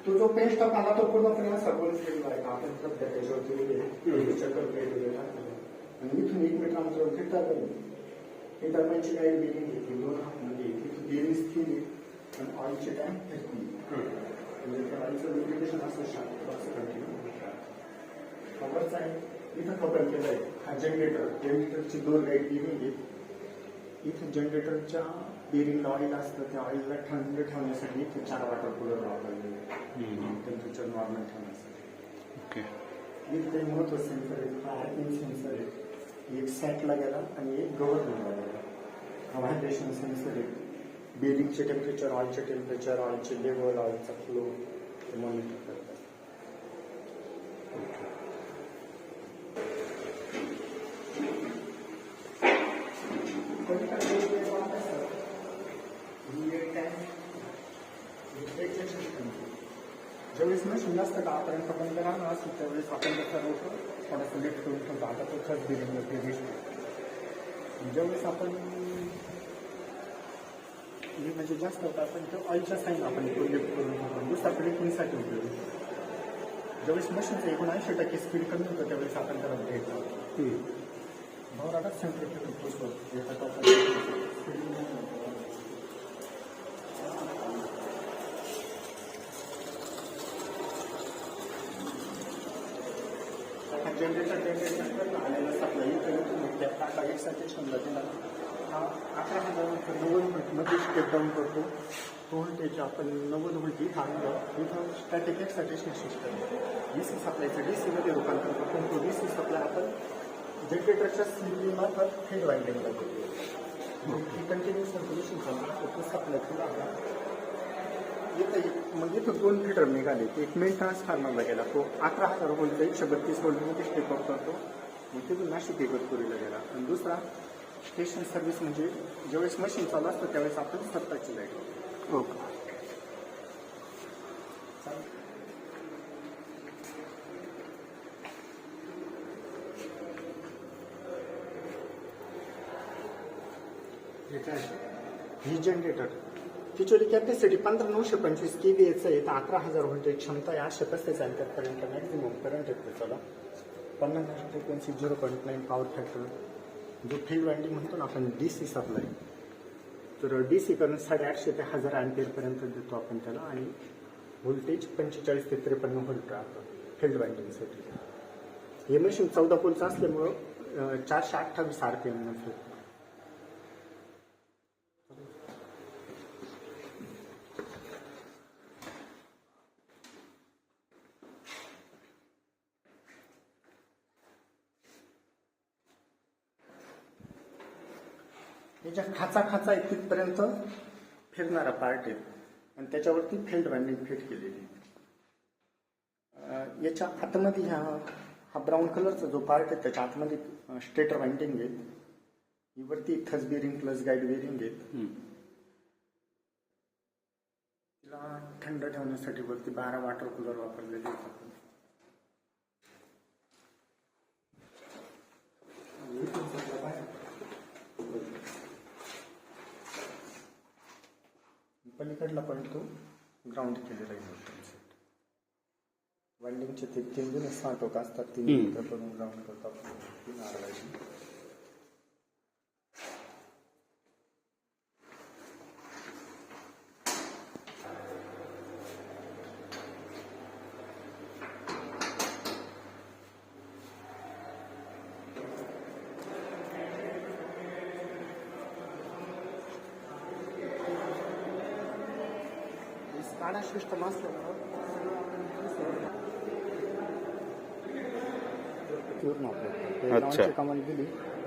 तो जो pen stock आला तो पूर्णपणे असा गोल केलेला आहे. आपण सध्या त्याच्यावरती चक्कर प्लेट वगैरे टाकलेलं आणि इथून 1 मीटर अंतरावर फिरतात इंटरमेंटची गाईड बिलिंग घेतली 2 हातमध्ये तिथून बेरिंग स्थिर आणि ऑइलचे टँक फिरतील म्हणजे त्या ऑइलचं लुब्रिकेशन असं शांत असं कंटिन्यू कव्हरच आहे. इथं कव्हर केलं आहे. हा जनरेटरची 2 गाईड बिलिंग आहे. इथं जनरेटरच्या बेरिंगला ऑइल असतं त्या ऑइलला थंड ठेवण्यासाठी इथे 4 वॉटर कूलर वापरलेले टेम्परेचर नॉर्मल ठेवण्यासाठी. ओके. इथे महत्त्वाचं सेन्सर आहे. हा इन सेन्सर आहे. एक सॅटला गेला आणि एक गव्हर्नमेंटला गेला. हा व्हायब्रेशन सेन्सर आहे. बेरिंगचे टेम्परेचर, ऑइलचे टेम्परेचर, ऑइलचे लेवल, ऑइलचा फ्लो मॉनिटर करतात. ज्यावेळेस मशीन जास्त काळापर्यंत बंद राहणार असतो त्यावेळेस आपण त्याचा रोट थोडंसं लेट करून ठेवतो. आता तो खत बिलिंगला ज्यावेळेस आपण म्हणजे जास्त होता आपण तो ऑइलच्या साईन आपण तो लिफ्ट करून ठेवतो. दुसरा प्लेटिंगसाठी उपयोग. ज्यावेळेस मशीनचं 79% स्पीड कमी होतं त्यावेळेस आपण त्याला ब्रेक लावतो. भवराटाच सेंट्रिफ्युगल पुश होतो. जनरेटर आलेला सप्लाय टाटा एक्सायटेशनला दिला. हा 11,090 व्होल्टमध्ये स्टेप डाऊन करतो. तो व्होल्टेज आपण 90 व्होल्ट इथं स्टॅटिक एक्सायटेशन सिस्टम DC सप्लायचं DCमध्ये रूपांतर करतो. तो DC सप्लाय आपण जनरेटरच्या स्लिपी मार्फत फीड वाइंडिंगला करतो. ही कंटिन्युअस सर्क्युलेशन चालू तो सप्लाय तुला मग इथं 2 फीडर निघाले. एक मेन ट्रान्सफॉर्मरला गेला. तो 11,000 व्होल्टचा 132 व्होल्टमध्ये स्टेप अप करतो. मग तिथून नाशिक इगतपुरीला गेला. आणि दुसरा स्टेशन सर्व्हिस म्हणजे ज्यावेळेस मशीन चालू असतं त्यावेळेस आपण स्वतःची लाईट. ओके. ही जनरेटर तिची कॅपॅसिटी 15,925 kVAचं आहे. तर 11,000 व्होल्टेज क्षमता आहे. 835 पर्यंत मॅक्झिमम करंट येतो. त्याला 50 फ्रिक्वेन्सी 0.9 पॉवर फॅक्टर. जो फील्ड वाइंडिंग म्हणतो ना आपण DC सप्लाय तर DC करंट 850 ते 1000 अँपिअर पर्यंत देतो आपण त्याला. आणि व्होल्टेज 45 ते 53 व्होल्ट राहतं फील्ड वाइंडिंगसाठी. हे मशीन 14 पोलचं असल्यामुळं 428 RPM फिरतं. याच्या खाचा आहे तिथपर्यंत फिरणारा पार्ट आहे आणि त्याच्यावरती फील्ड वाइंडिंग फिट केलेली. याच्या आतमध्ये हा ब्राऊन कलरचा जो पार्ट आहे त्याच्या आतमध्ये स्टेटर वाइंडिंग आहे. वरती thrust bearing plus guide bearing आहेत. तिला थंड ठेवण्यासाठी वरती 12 वॉटर कूलर वापरलेले आहेत. पलीकडला पण तो ग्राउंड केलेला आहे. वाइंडिंगचे ते 3 6 टोक असतात. 3 करून ग्राउंड करतो आपण. 3 आरवायची. काढा सिस्टम असल्यामुळं पूर्ण आपल्याला कामाला दिली.